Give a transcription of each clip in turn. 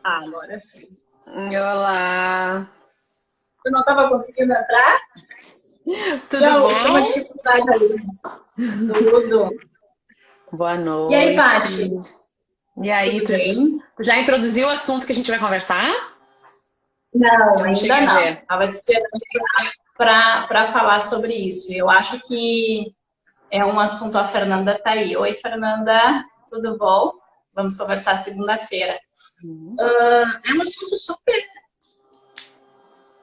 Ah, agora sim. Olá, Eu não estava conseguindo entrar? tudo Deu uma bom? dificuldade ali. Tudo. Boa E aí, noite. Paty? E aí, Tudo tu bem? já introduziu o assunto que a gente vai conversar? Não, Eu não ainda cheguei a não. ver. Estava te esperando para falar sobre isso. Eu acho que é um assunto. A Fernanda está aí. Oi, Fernanda, tudo bom? Vamos conversar segunda-feira. Uhum. É um assunto super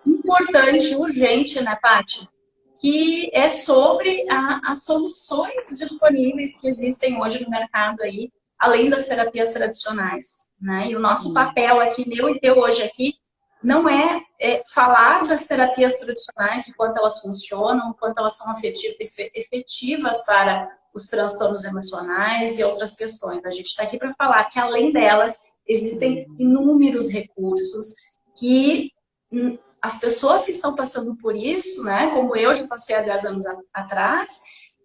importante, urgente, né, Paty? Que é sobre as soluções disponíveis que existem hoje no mercado aí, além das terapias tradicionais, né? E o nosso papel aqui, meu e teu hoje aqui, não é falar das terapias tradicionais, o quanto elas funcionam, o quanto elas são efetivas para os transtornos emocionais e outras questões. A gente está aqui para falar que, além delas, existem inúmeros recursos que as pessoas que estão passando por isso, né, como eu já passei há 10 anos atrás,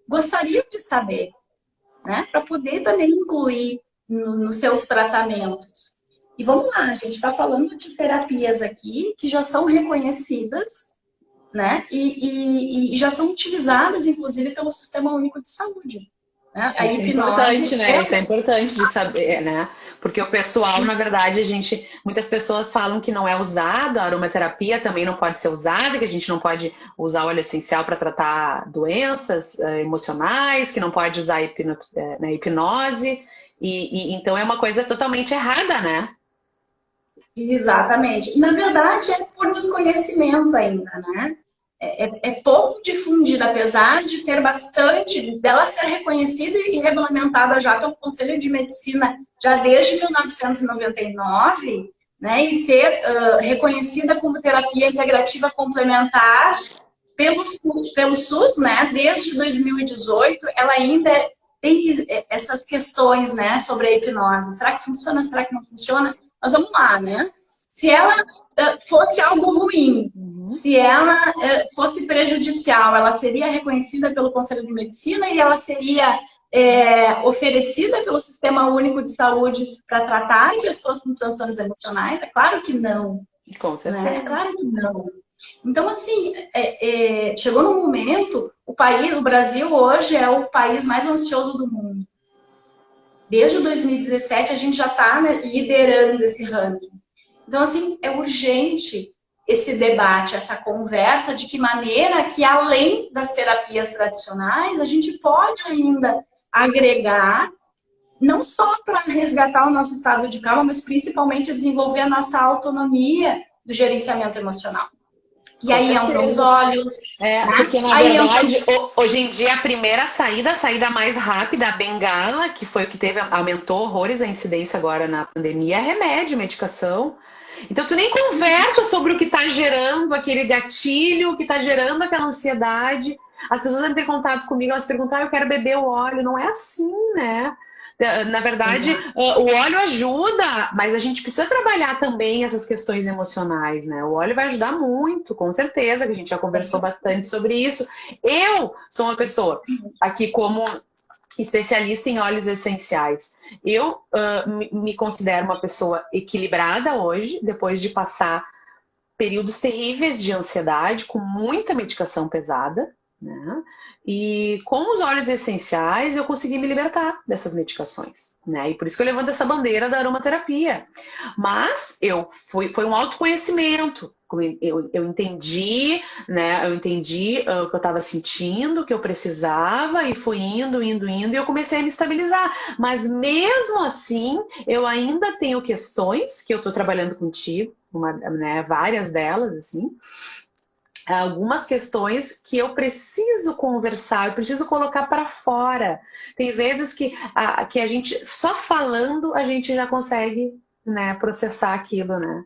gostariam de saber, né, para poder também incluir nos seus tratamentos. E vamos lá, a gente está falando de terapias aqui que já são reconhecidas, né, e já são utilizadas, inclusive, pelo Sistema Único de Saúde. Né? A Isso é importante, hipnose né? é Isso é importante de saber, né? Porque o pessoal, na verdade, muitas pessoas falam que não é usado, a aromaterapia também não pode ser usada, que a gente não pode usar óleo essencial para tratar doenças emocionais, que não pode usar né, hipnose, e então é uma coisa totalmente errada, né? exatamente. Na verdade, é por desconhecimento ainda, né? É pouco difundida, apesar de ter bastante, dela ser reconhecida e regulamentada já pelo Conselho de Medicina já desde 1999, né, e ser reconhecida como terapia integrativa complementar pelo SUS, né, desde 2018, ela ainda tem essas questões, né, sobre a hipnose. Será que funciona? Será que não funciona? Mas vamos lá, né? Se ela fosse algo ruim, Uhum. se ela fosse prejudicial, ela seria reconhecida pelo Conselho de Medicina e ela seria oferecida pelo Sistema Único de Saúde para tratar pessoas com transtornos emocionais? É claro que não, Com né? É certeza. claro que não. Então, assim, chegou num momento, o Brasil hoje é o país mais ansioso do mundo. Desde 2017 a gente já está, né, liderando esse ranking. Então, assim, é urgente esse debate, essa conversa de que maneira que, além das terapias tradicionais, a gente pode ainda agregar, não só para resgatar o nosso estado de calma, mas principalmente desenvolver a nossa autonomia do gerenciamento emocional. E Com aí entram os certeza. olhos, É, né? porque na Aí entram. verdade, hoje em dia a primeira saída, a saída mais rápida, a bengala, que foi o que teve, aumentou horrores a incidência agora na pandemia, é remédio, medicação. Então tu nem conversa sobre o que está gerando aquele gatilho, o que está gerando aquela ansiedade. As pessoas entram em contato comigo, elas perguntam, eu quero beber o óleo. Não é assim, né? Na verdade, Exato. o óleo ajuda, mas a gente precisa trabalhar também essas questões emocionais, né? O óleo vai ajudar muito, com certeza, que a gente já conversou bastante sobre isso. Eu sou uma pessoa aqui como especialista em óleos essenciais. Eu me considero uma pessoa equilibrada hoje, depois de passar períodos terríveis de ansiedade, com muita medicação pesada. né? E com os óleos essenciais eu consegui me libertar dessas medicações, né? E por isso que eu levanto essa bandeira da aromaterapia. Mas foi um autoconhecimento. Eu entendi, né? Eu entendi o que eu estava sentindo, o que eu precisava, e fui indo, e eu comecei a me estabilizar. Mas mesmo assim, eu ainda tenho questões que eu estou trabalhando contigo, né, várias delas, assim, algumas questões que eu preciso conversar, eu preciso colocar para fora. Tem vezes que a gente, só falando, a gente já consegue, né, processar aquilo, né?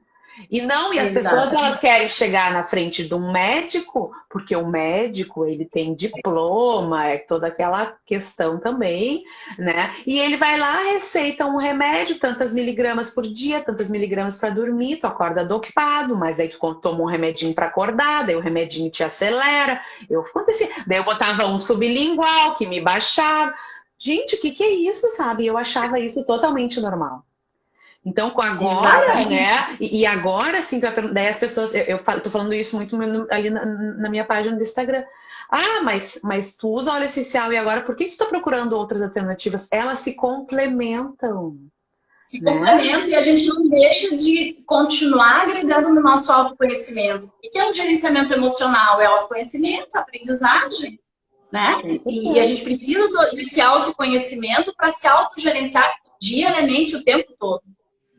E as pessoas elas Exatamente. querem chegar na frente de um médico, porque o médico ele tem diploma, é toda aquela questão também, né? E ele vai lá, receita um remédio, tantas miligramas por dia, tantas miligramas para dormir, tu acorda dopado, mas aí tu toma um remedinho para acordar, daí o remedinho te acelera. Daí eu botava um sublingual que me baixava. Gente, o que é isso, sabe? Eu achava isso totalmente normal. Então, com agora, Exatamente. né? E agora, assim, daí as pessoas, tô falando isso muito ali na minha página do Instagram. Ah, mas tu usa óleo essencial e agora por que tu está procurando outras alternativas? Elas se complementam, Se né? complementa e a gente não deixa de continuar agregando no nosso autoconhecimento. O que é um gerenciamento emocional? É autoconhecimento, aprendizagem, né? E a gente precisa desse autoconhecimento para se autogerenciar diariamente o tempo todo.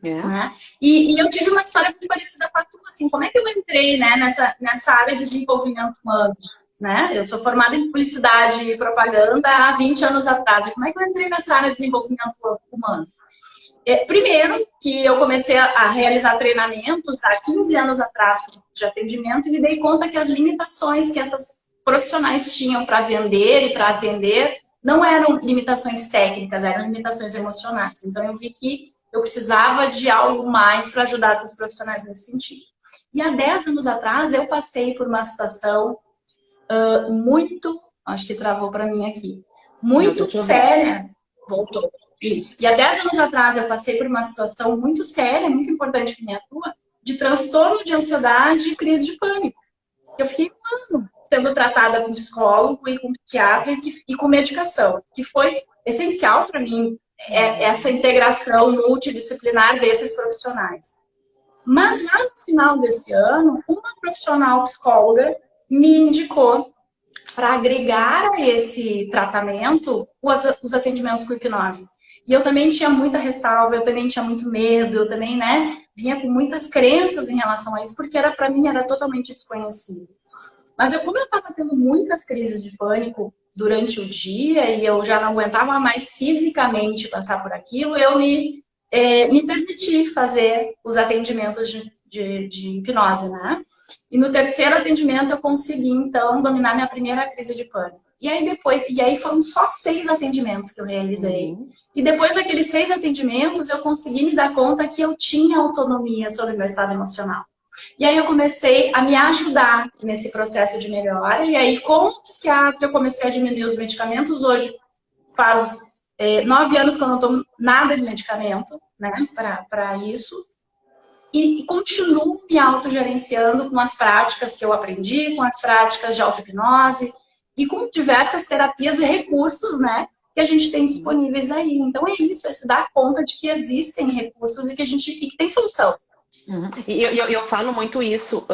É. Né? E eu tive uma história muito parecida com a tua, assim, como é que eu entrei, né, nessa área de desenvolvimento humano? Né? Eu sou formada em publicidade e propaganda há 20 anos atrás. E como é que eu entrei nessa área de desenvolvimento humano? Primeiro, que eu comecei a realizar treinamentos há 15 anos atrás de atendimento e me dei conta que as limitações que essas profissionais tinham para vender e para atender não eram limitações técnicas, eram limitações emocionais. Então, eu vi que eu precisava de algo mais para ajudar essas profissionais nesse sentido. E há 10 anos atrás, eu passei por uma situação muito, acho que travou para mim aqui, Não, tô muito te ouvindo. séria. Voltou. Isso. E há 10 anos atrás eu passei por uma situação muito séria, muito importante que me atua, de transtorno de ansiedade e crise de pânico. Eu fiquei um ano sendo tratada com psicólogo e com psiquiatra e com medicação, que foi essencial para mim, essa integração multidisciplinar desses profissionais. Mas lá no final desse ano, uma profissional psicóloga me indicou para agregar a esse tratamento os atendimentos com hipnose. E eu também tinha muita ressalva, eu também tinha muito medo, eu também, né, vinha com muitas crenças em relação a isso, porque para mim era totalmente desconhecido. Mas como eu estava tendo muitas crises de pânico durante o dia e eu já não aguentava mais fisicamente passar por aquilo, eu me permiti fazer os atendimentos de hipnose, né? E no terceiro atendimento eu consegui, então, dominar minha primeira crise de pânico. E aí foram só 6 atendimentos que eu realizei. E depois daqueles 6 atendimentos, eu consegui me dar conta que eu tinha autonomia sobre o meu estado emocional. E aí eu comecei a me ajudar nesse processo de melhora. E aí, como psiquiatra, eu comecei a diminuir os medicamentos. Hoje faz 9 anos que eu não tomo nada de medicamento, né, para isso. E continuo me autogerenciando com as práticas que eu aprendi, com as práticas de auto-hipnose e com diversas terapias e recursos, né, que a gente tem disponíveis aí. Então é isso, é se dar conta de que existem recursos e que tem solução. Uhum. E eu falo muito isso,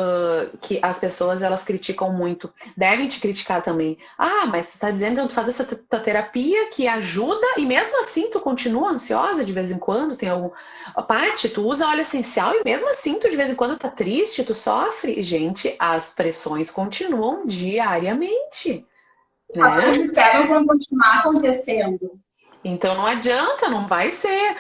que as pessoas elas criticam muito, devem te criticar também. Ah, mas tu tá dizendo que tu faz essa terapia que ajuda e mesmo assim tu continua ansiosa de vez em quando, tem algum... Paty, tu usa óleo essencial e mesmo assim tu de vez em quando tá triste, tu sofre. Gente, as pressões continuam diariamente, Os né? fatores externos vão continuar acontecendo. Então não adianta, não vai ser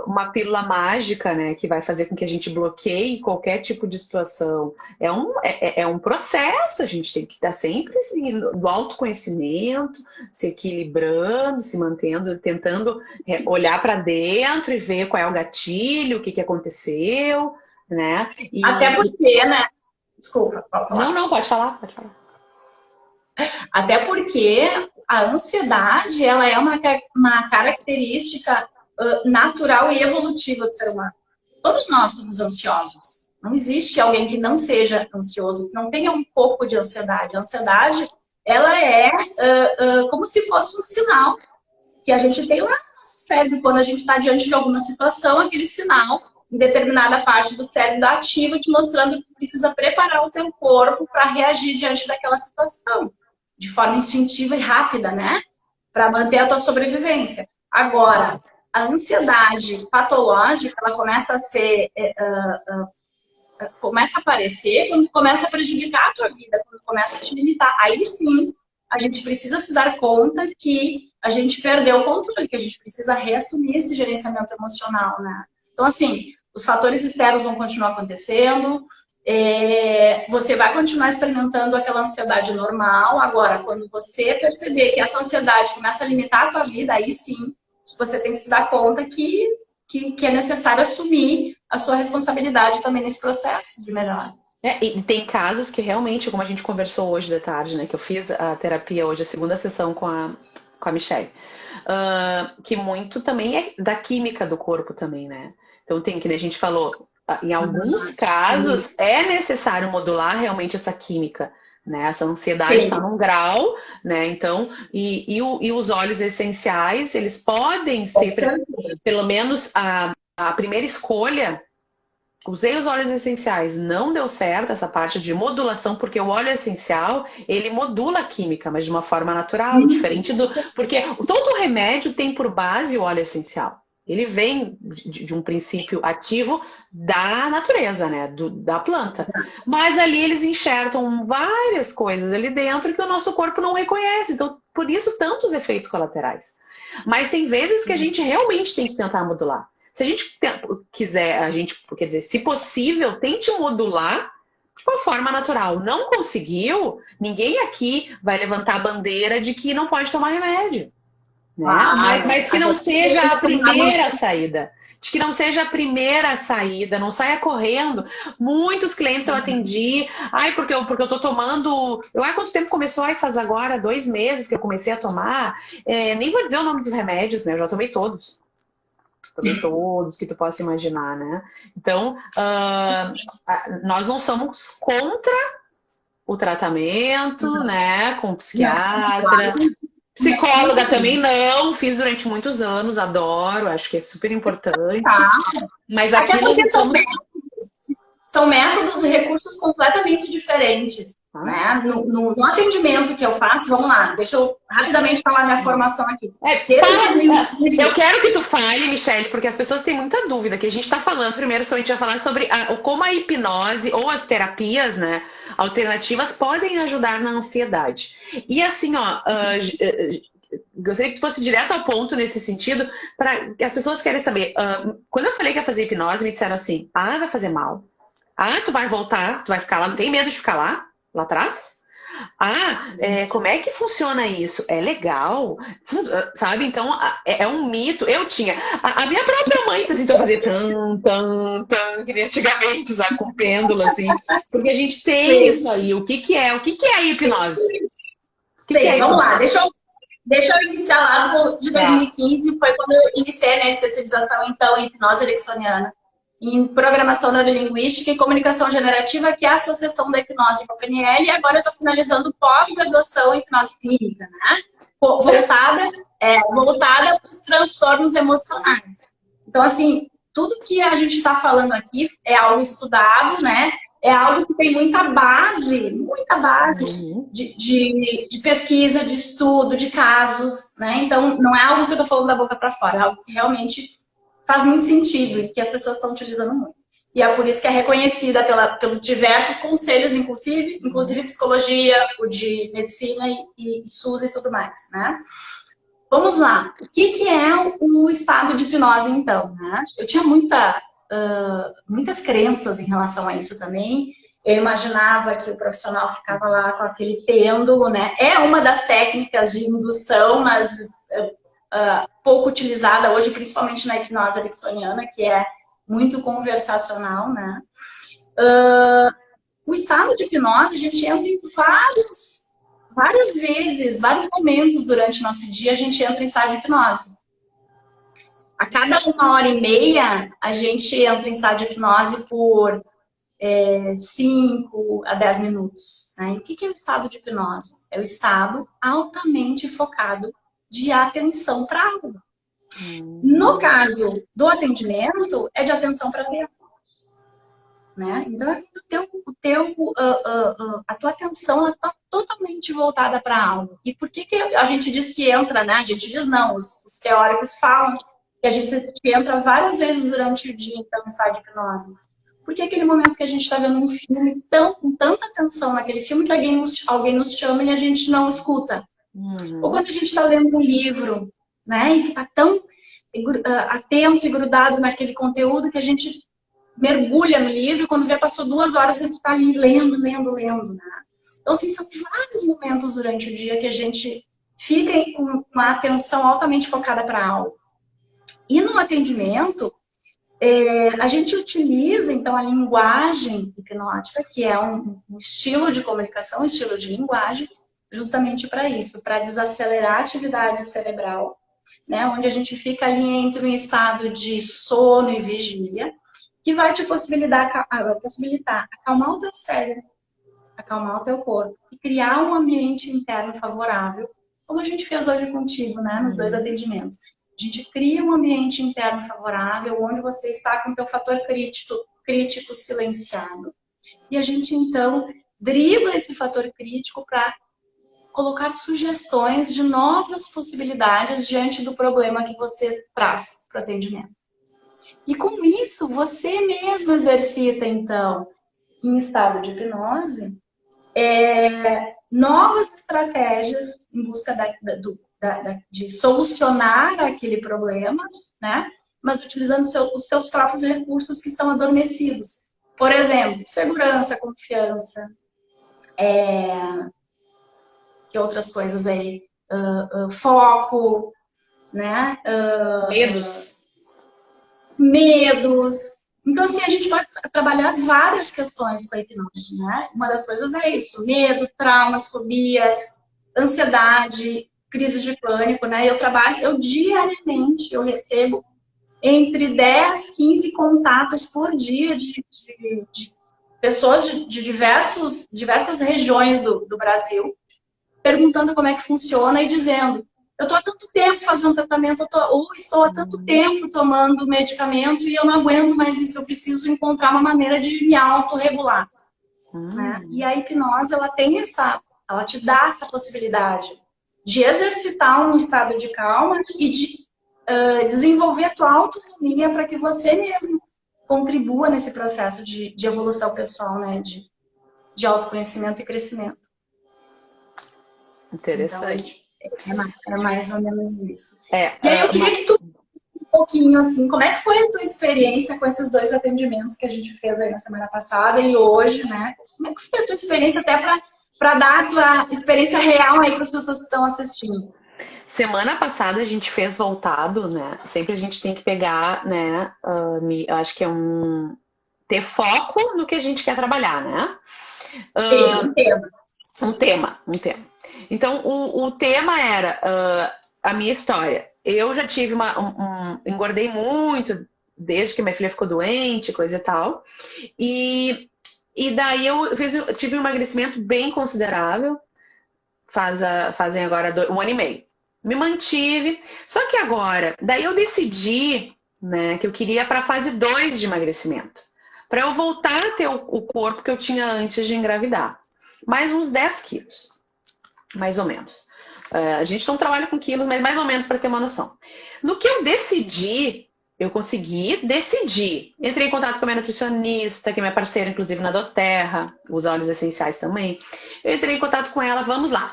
uma pílula mágica, né, que vai fazer com que a gente bloqueie qualquer tipo de situação. É um processo, a gente tem que estar sempre assim, no autoconhecimento, se equilibrando, se mantendo, tentando olhar para dentro e ver qual é o gatilho, o que aconteceu, né? Até porque, né? Desculpa, pode Não, falar. não, pode falar, pode falar. Até porque a ansiedade, ela é uma característica natural e evolutiva do ser humano. Todos nós somos ansiosos. Não existe alguém que não seja ansioso, que não tenha um pouco de ansiedade. A ansiedade, ela é como se fosse um sinal que a gente tem lá no nosso cérebro, quando a gente está diante de alguma situação, aquele sinal em determinada parte do cérebro ativa, te mostrando que precisa preparar o teu corpo para reagir diante daquela situação, de forma instintiva e rápida, né? Para manter a tua sobrevivência. Agora, a ansiedade patológica, ela começa a ser... começa a aparecer quando começa a prejudicar a tua vida, quando começa a te limitar. Aí sim, a gente precisa se dar conta que a gente perdeu o controle, que a gente precisa reassumir esse gerenciamento emocional, né? Então, assim, os fatores externos vão continuar acontecendo, você vai continuar experimentando aquela ansiedade normal. Agora, quando você perceber que essa ansiedade começa a limitar a tua vida, aí sim, você tem que se dar conta que é necessário assumir a sua responsabilidade também nesse processo de melhora. E tem casos que realmente, como a gente conversou hoje de tarde, né? Que eu fiz a terapia hoje, a segunda sessão com a Michelle, que muito também é da química do corpo também, né? Então tem, que a gente falou, em alguns casos é necessário modular realmente essa química, né? Essa ansiedade está num grau, né? Então, e os óleos essenciais, eles podem ser, pelo menos a primeira escolha. Usei os óleos essenciais, não deu certo essa parte de modulação, porque o óleo essencial, ele modula a química, mas de uma forma natural, diferente do... Porque todo remédio tem por base o óleo essencial. Ele vem de um princípio ativo da natureza, né? Da planta. Mas ali eles enxertam várias coisas ali dentro que o nosso corpo não reconhece. Então, por isso, tantos efeitos colaterais. Mas tem vezes que a gente realmente tem que tentar modular. Se a gente quiser, quer dizer, se possível, tente modular de uma forma natural. Não conseguiu, ninguém aqui vai levantar a bandeira de que não pode tomar remédio. Né? Mas que não seja a primeira saída. De que não seja a primeira saída, não saia correndo. Muitos clientes eu atendi, porque eu tô tomando. Quanto tempo começou? Faz agora 2 meses que eu comecei a tomar. Nem vou dizer o nome dos remédios, né? Eu já tomei todos. Todos que tu possa imaginar, né? Então, nós não somos contra o tratamento, né? Com psiquiatra. Psicóloga também não, fiz durante muitos anos, adoro, acho que é super importante. Mas aqui nós não somos... São métodos e recursos completamente diferentes. Né? No atendimento que eu faço, vamos lá, deixa eu rapidamente falar minha formação aqui. Eu quero que tu fale, Michelle, porque as pessoas têm muita dúvida, que a gente está falando, primeiro a gente vai falar sobre como a hipnose ou as terapias, né, alternativas podem ajudar na ansiedade. E assim, gostaria que tu fosse direto ao ponto nesse sentido, para que as pessoas querem saber. Quando eu falei que ia fazer hipnose, me disseram assim, vai fazer mal. Tu vai voltar, tu vai ficar lá, não tem medo de ficar lá atrás? Como é que funciona isso? É legal? Sabe? Então, é um mito. Eu tinha. A minha própria mãe tentou fazer que nem antigamente, sabe? Com pêndulo, assim. Porque a gente tem isso aí. O que é? O que é a hipnose? Vamos lá, deixa eu iniciar lá de 2015, foi quando eu iniciei a especialização, então, em hipnose ericksoniana, em programação neurolinguística e comunicação generativa, que é a associação da hipnose com a PNL, e agora eu estou finalizando pós-graduação em hipnose clínica, né? Voltada para os transtornos emocionais. Então, assim, tudo que a gente está falando aqui é algo estudado, né? É algo que tem muita base de pesquisa, de estudo, de casos, né? Então, não é algo que eu estou falando da boca para fora, é algo que realmente faz muito sentido e que as pessoas estão utilizando muito. E é por isso que é reconhecida pelos diversos conselhos, inclusive psicologia, o de medicina e SUS e tudo mais, né? Vamos lá. O que é o estado de hipnose, então? Né? Eu tinha muitas crenças em relação a isso também. Eu imaginava que o profissional ficava lá com aquele pêndulo, né? É uma das técnicas de indução, mas pouco utilizada hoje, principalmente na hipnose ericksoniana, que é muito conversacional, né? O estado de hipnose, a gente entra em várias vezes, vários momentos durante o nosso dia, a gente entra em estado de hipnose. A cada 1h30, a gente entra em estado de hipnose por 5 a 10 minutos. Né? E o que é o estado de hipnose? É o estado altamente focado de atenção para algo. No caso do atendimento, é de atenção para tempo. Né? Então, a tua atenção está totalmente voltada para algo. E por que a gente diz que entra, né? A gente diz não, os teóricos falam que a gente entra várias vezes durante o dia, então, em estado de hipnose. Porque é aquele momento que a gente está vendo um filme com tanta atenção naquele filme que alguém nos chama e a gente não escuta. Ou quando a gente está lendo um livro, né? E está tão atento e grudado naquele conteúdo que a gente mergulha no livro, quando vê, passou 2 horas, a gente está ali lendo. Né? Então, assim, são vários momentos durante o dia que a gente fica com uma atenção altamente focada para algo. E no atendimento, a gente utiliza, então, a linguagem hipnótica, que é um estilo de comunicação, um estilo de linguagem, justamente para isso, para desacelerar a atividade cerebral, né? Onde a gente fica ali entre um estado de sono e vigília, que vai te possibilitar acalmar o teu cérebro, acalmar o teu corpo e criar um ambiente interno favorável, como a gente fez hoje contigo, né, nos 2 atendimentos. A gente cria um ambiente interno favorável, onde você está com o teu fator crítico silenciado. E a gente, então, dribla esse fator crítico para colocar sugestões de novas possibilidades diante do problema que você traz para o atendimento. E com isso, você mesmo exercita, então, em estado de hipnose, novas estratégias em busca de solucionar aquele problema, né? Mas utilizando os seus próprios recursos que estão adormecidos. Por exemplo, segurança, confiança, que outras coisas aí? Foco, né? Medos. Então, assim, a gente pode trabalhar várias questões com a hipnose, né? Uma das coisas é isso: medo, traumas, fobias, ansiedade, crises de pânico, né? Eu diariamente, eu recebo entre 10, 15 contatos por dia de pessoas de diversas regiões do Brasil, perguntando como é que funciona e dizendo: eu estou há tanto tempo fazendo tratamento, ou estou há tanto tempo tomando medicamento e eu não aguento mais isso, eu preciso encontrar uma maneira de me autorregular. Né? E a hipnose, ela te dá essa possibilidade de exercitar um estado de calma e de desenvolver a tua autonomia para que você mesmo contribua nesse processo de evolução pessoal, né? De autoconhecimento e crescimento. Interessante. Então, é mais ou menos isso. E aí eu queria que tu um pouquinho assim, como é que foi a tua experiência com esses 2 atendimentos que a gente fez aí na semana passada e hoje, né? Como é que foi a tua experiência até para dar a tua experiência real aí para as pessoas que estão assistindo? Semana passada a gente fez voltado, né? Sempre a gente tem que pegar, né? Eu acho que é ter foco no que a gente quer trabalhar, né? Um tema. Então, o tema era a minha história. Eu já tive engordei muito desde que minha filha ficou doente, coisa e tal. E daí eu tive um emagrecimento bem considerável. Fazem agora 1 ano e meio. Me mantive. Só que agora, daí eu decidi, né, que eu queria para a fase 2 de emagrecimento. Para eu voltar a ter o corpo que eu tinha antes de engravidar. Mais uns 10 quilos. Mais ou menos. A gente não trabalha com quilos, mas mais ou menos para ter uma noção. No que eu decidi, eu consegui decidir. Entrei em contato com a minha nutricionista, que é minha parceira, inclusive, na doTERRA, os óleos essenciais também. Eu entrei em contato com ela, vamos lá.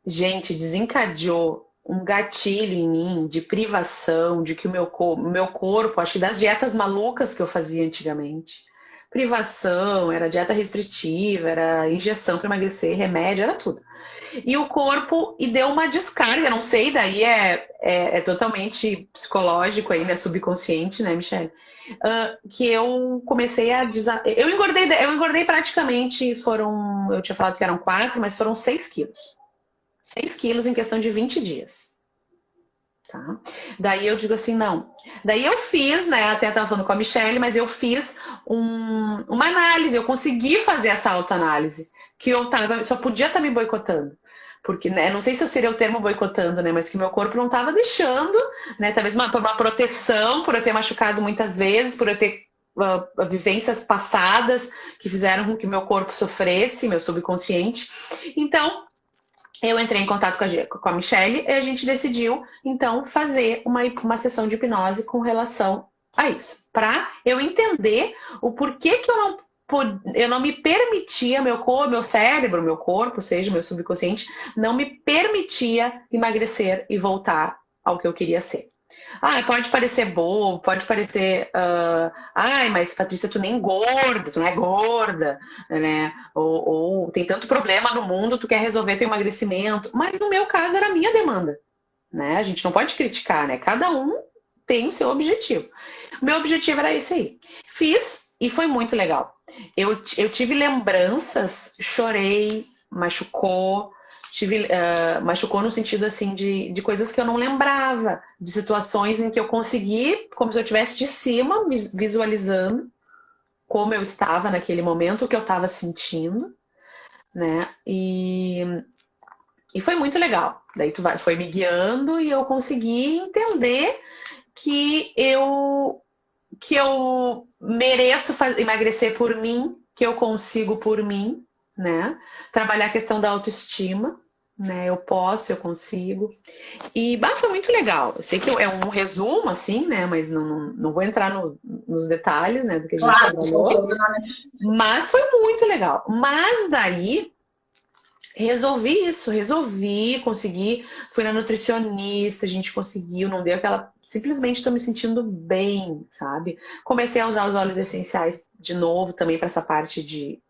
Gente, desencadeou um gatilho em mim de privação, de que o meu corpo, acho que das dietas malucas que eu fazia antigamente, privação, era dieta restritiva, era injeção para emagrecer, remédio, era tudo. E o corpo, e deu uma descarga, não sei, daí é totalmente psicológico aí, né, subconsciente, né, Michelle? Que eu comecei eu engordei praticamente, eu tinha falado que eram 4, mas foram 6 quilos. 6 quilos em questão de 20 dias. Tá? Daí eu digo assim, não. Daí eu fiz, né? Até estava falando com a Michelle, mas eu fiz uma análise, eu consegui fazer essa autoanálise, que eu só podia estar me boicotando. Porque, né, não sei se eu seria o termo boicotando, né, mas que meu corpo não estava deixando, né, talvez por uma proteção, por eu ter machucado muitas vezes, por eu ter vivências passadas que fizeram com que meu corpo sofresse, meu subconsciente. Então, eu entrei em contato com a Michelle e a gente decidiu, então, fazer uma sessão de hipnose com relação a isso. Para eu entender o porquê que eu não me permitia, meu cérebro, meu corpo, seja meu subconsciente, não me permitia emagrecer e voltar ao que eu queria ser. Pode parecer bobo, pode parecer... ai, mas Patrícia, tu nem gorda, tu não é gorda, né? Ou tem tanto problema no mundo, tu quer resolver teu emagrecimento. Mas no meu caso era a minha demanda, né? A gente não pode criticar, né? Cada um tem o seu objetivo. O meu objetivo era esse aí. Fiz e foi muito legal. Eu tive lembranças, chorei, machucou... machucou no sentido assim de coisas que eu não lembrava, de situações em que eu consegui, como se eu estivesse de cima, visualizando como eu estava naquele momento, o que eu estava sentindo, né? E foi muito legal. Daí foi me guiando e eu consegui entender que eu mereço emagrecer por mim, que eu consigo por mim, né? Trabalhar a questão da autoestima, né? Eu posso, eu consigo. E foi muito legal. Eu sei que é um resumo, assim, né? Mas não vou entrar nos detalhes, né? Do que a gente trabalhou. Mas foi muito legal. Mas daí consegui, fui na nutricionista, a gente conseguiu, não deu aquela... Simplesmente estou me sentindo bem, sabe? Comecei a usar os óleos essenciais de novo também para essa parte de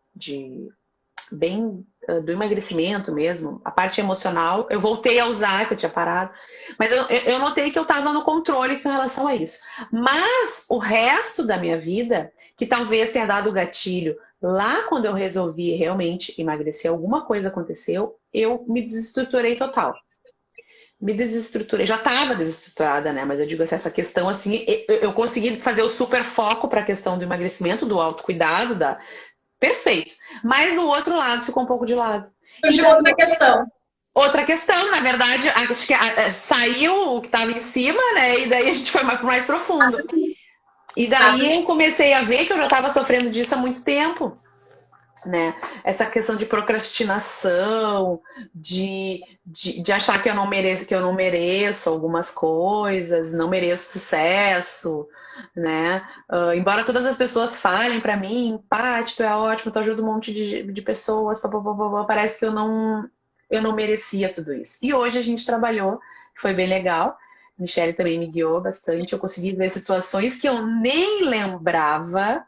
bem do emagrecimento mesmo, a parte emocional, eu voltei a usar, que eu tinha parado, mas eu notei que eu estava no controle com relação a isso. Mas o resto da minha vida, que talvez tenha dado o gatilho, lá quando eu resolvi realmente emagrecer, alguma coisa aconteceu, eu me desestruturei total. Me desestruturei, já estava desestruturada, né? Mas eu digo assim, essa questão assim, eu consegui fazer o super foco para a questão do emagrecimento, do autocuidado, perfeito. Mas o outro lado ficou um pouco de lado. Surgiu outra questão. Outra questão, na verdade, acho que saiu o que estava em cima, né? E daí a gente foi mais profundo. E daí eu comecei a ver que eu já estava sofrendo disso há muito tempo, né? Essa questão de procrastinação, de achar que eu não mereço algumas coisas, não mereço sucesso, né? Embora todas as pessoas falem pra mim, Paty, tu é ótimo, tu ajuda um monte de pessoas, parece que eu não merecia tudo isso. E hoje a gente trabalhou, foi bem legal. Michelle também me guiou bastante. Eu consegui ver situações que eu nem lembrava.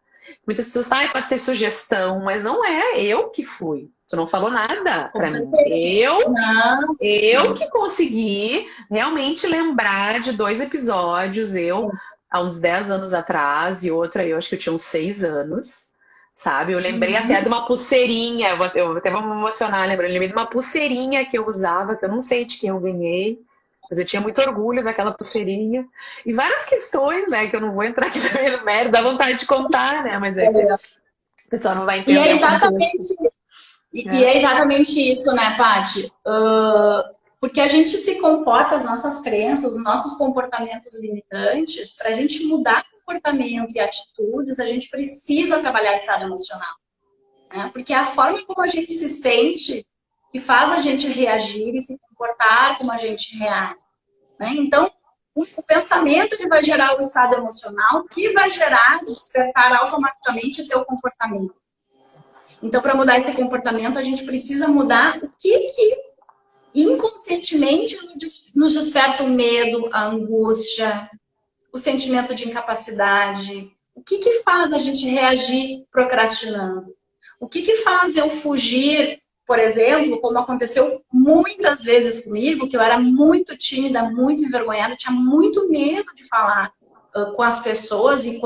Muitas pessoas falam, pode ser sugestão, mas não é eu que fui. Tu não falou nada pra mim. Eu que consegui realmente lembrar de 2 episódios, há uns 10 anos atrás, e outra, eu acho que eu tinha uns 6 anos, sabe? Eu lembrei até de uma pulseirinha, eu até vou me emocionar, lembrei de uma pulseirinha que eu usava, que eu não sei de quem eu ganhei, mas eu tinha muito orgulho daquela pulseirinha. E várias questões, né, que eu não vou entrar aqui no mérito, dá vontade de contar, né, mas o pessoal não vai entender. E é exatamente isso, né, Paty? Porque a gente se comporta, as nossas crenças, os nossos comportamentos limitantes, para a gente mudar comportamento e atitudes, a gente precisa trabalhar estado emocional. Né? Porque é a forma como a gente se sente que faz a gente reagir e se comportar como a gente reage. Né? Então, o pensamento ele vai gerar o estado emocional, que vai gerar, despertar automaticamente o teu comportamento. Então, para mudar esse comportamento, a gente precisa mudar o que inconscientemente nos desperta o medo, a angústia, o sentimento de incapacidade. O que faz a gente reagir procrastinando? O que faz eu fugir, por exemplo, como aconteceu muitas vezes comigo, que eu era muito tímida, muito envergonhada, tinha muito medo de falar com as pessoas, e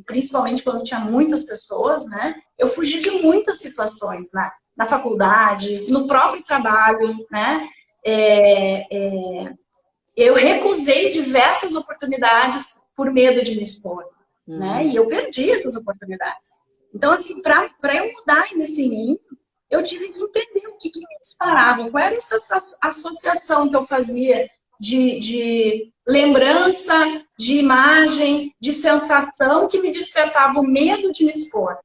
principalmente quando tinha muitas pessoas, né? Eu fugi de muitas situações, né? Na faculdade, no próprio trabalho, né? Eu recusei diversas oportunidades por medo de me expor. né? E eu perdi essas oportunidades. Então, assim, para eu mudar isso em mim, eu tive que entender o que me disparava, qual era essa associação que eu fazia de lembrança, de imagem, de sensação que me despertava o medo de me expor,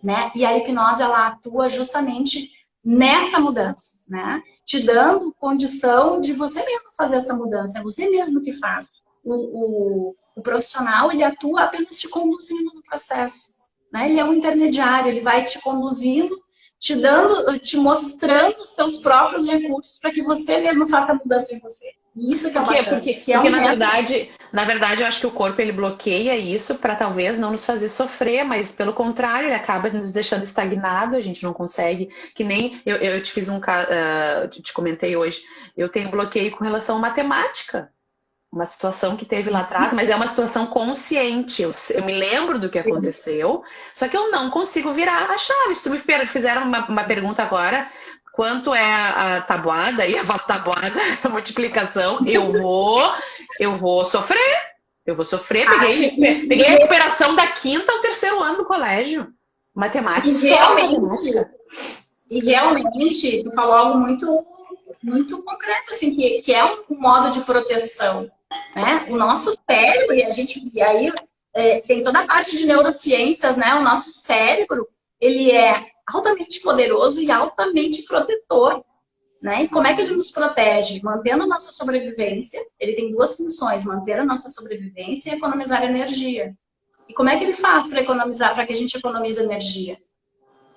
né? E a hipnose, ela atua justamente nessa mudança, né? Te dando condição de você mesmo fazer essa mudança, é você mesmo que faz. O profissional, ele atua apenas te conduzindo no processo, né? Ele é um intermediário, ele vai te conduzindo, te dando, te mostrando os seus próprios recursos para que você mesmo faça a mudança em você. E isso que é bacana. Porque na verdade, eu acho que o corpo ele bloqueia isso para talvez não nos fazer sofrer, mas pelo contrário, ele acaba nos deixando estagnado, a gente não consegue, que nem eu te fiz te comentei hoje, eu tenho bloqueio com relação à matemática. Uma situação que teve lá atrás, mas é uma situação consciente. Eu me lembro do que aconteceu, só que eu não consigo virar a chave. Se tu me fizeram uma pergunta agora, quanto é a tabuada e a tabuada, a multiplicação, eu vou sofrer. Eu vou sofrer. Peguei a recuperação da 5ª ao 3º ano do colégio. Matemática. E realmente, tu falou algo muito concreto, assim, que é um modo de proteção, né? O nosso cérebro, e aí tem toda a parte de neurociências, né? O nosso cérebro, ele é altamente poderoso e altamente protetor, né? E como é que ele nos protege? Mantendo a nossa sobrevivência. Ele tem 2 funções: manter a nossa sobrevivência e economizar energia. E como é que ele faz para que a gente economize energia?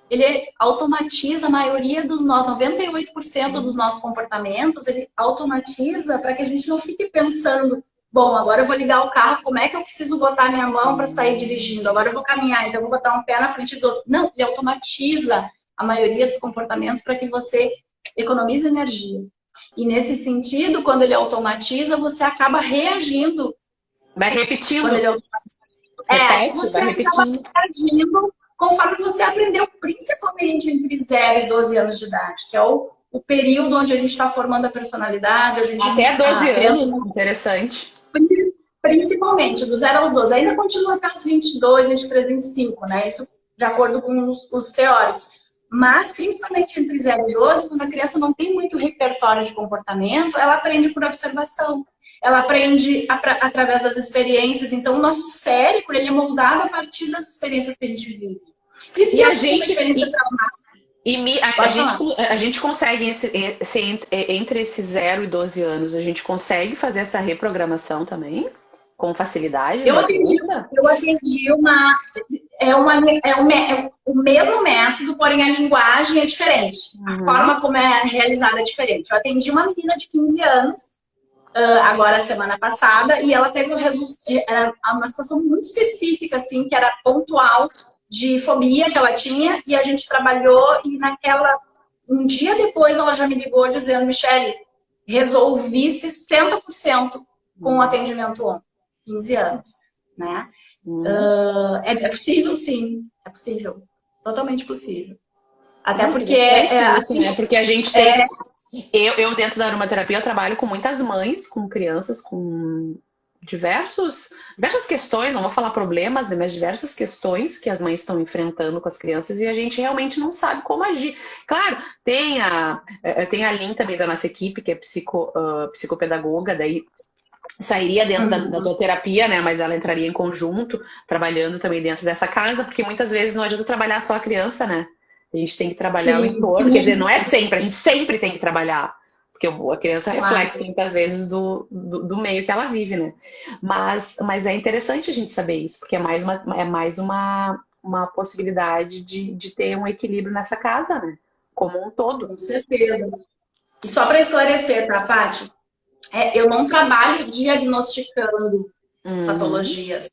Ele automatiza a maioria dos 98% dos nossos comportamentos, ele automatiza para que a gente não fique pensando, bom, agora eu vou ligar o carro, como é que eu preciso botar minha mão para sair dirigindo? Agora eu vou caminhar, então eu vou botar um pé na frente do outro. Não, ele automatiza a maioria dos comportamentos para que você economize energia. E nesse sentido, quando ele automatiza, você acaba reagindo. Vai repetindo. Quando ele automatiza, você acaba reagindo conforme você aprendeu, principalmente entre 0 e 12 anos de idade, que é o período onde a gente está formando a personalidade. Até 12 anos, interessante. Principalmente, do 0 aos 12. Ainda continua até os 22, 23, 25, né? Isso de acordo com os teóricos. Mas, principalmente entre 0 e 12, quando a criança não tem muito repertório de comportamento, ela aprende por observação. Ela aprende através das experiências. Então, o nosso cérebro, ele é moldado a partir das experiências que a gente vive. E se a experiência a gente consegue, entre esses 0 e 12 anos, a gente consegue fazer essa reprogramação também? Com facilidade? Eu atendi o mesmo método, porém a linguagem é diferente. A forma como é realizada é diferente. Eu atendi uma menina de 15 anos, agora semana passada, e ela teve uma situação muito específica, assim, que era pontual, de fobia que ela tinha, e a gente trabalhou, e um dia depois ela já me ligou dizendo, Michele, resolvi 60% com o atendimento ontem. 15 anos, né? É possível, sim. É possível. Totalmente possível. Até porque... assim, né? Porque a gente tem... Eu, dentro da aromaterapia, eu trabalho com muitas mães, com crianças, com diversas questões, não vou falar problemas, né, mas diversas questões que as mães estão enfrentando com as crianças e a gente realmente não sabe como agir. Claro, tem a Lin também da nossa equipe, que é psicopedagoga, daí sairia dentro da tua terapia, né? Mas ela entraria em conjunto, trabalhando também dentro dessa casa, porque muitas vezes não adianta trabalhar só a criança, né? A gente tem que trabalhar o entorno, quer dizer, não é sempre, a gente sempre tem que trabalhar, porque a criança é reflexo muitas vezes do meio que ela vive, né? Mas é interessante a gente saber isso, porque é mais uma possibilidade de ter um equilíbrio nessa casa, né? Como um todo. Com certeza. E só para esclarecer, tá, Paty? Eu não trabalho diagnosticando patologias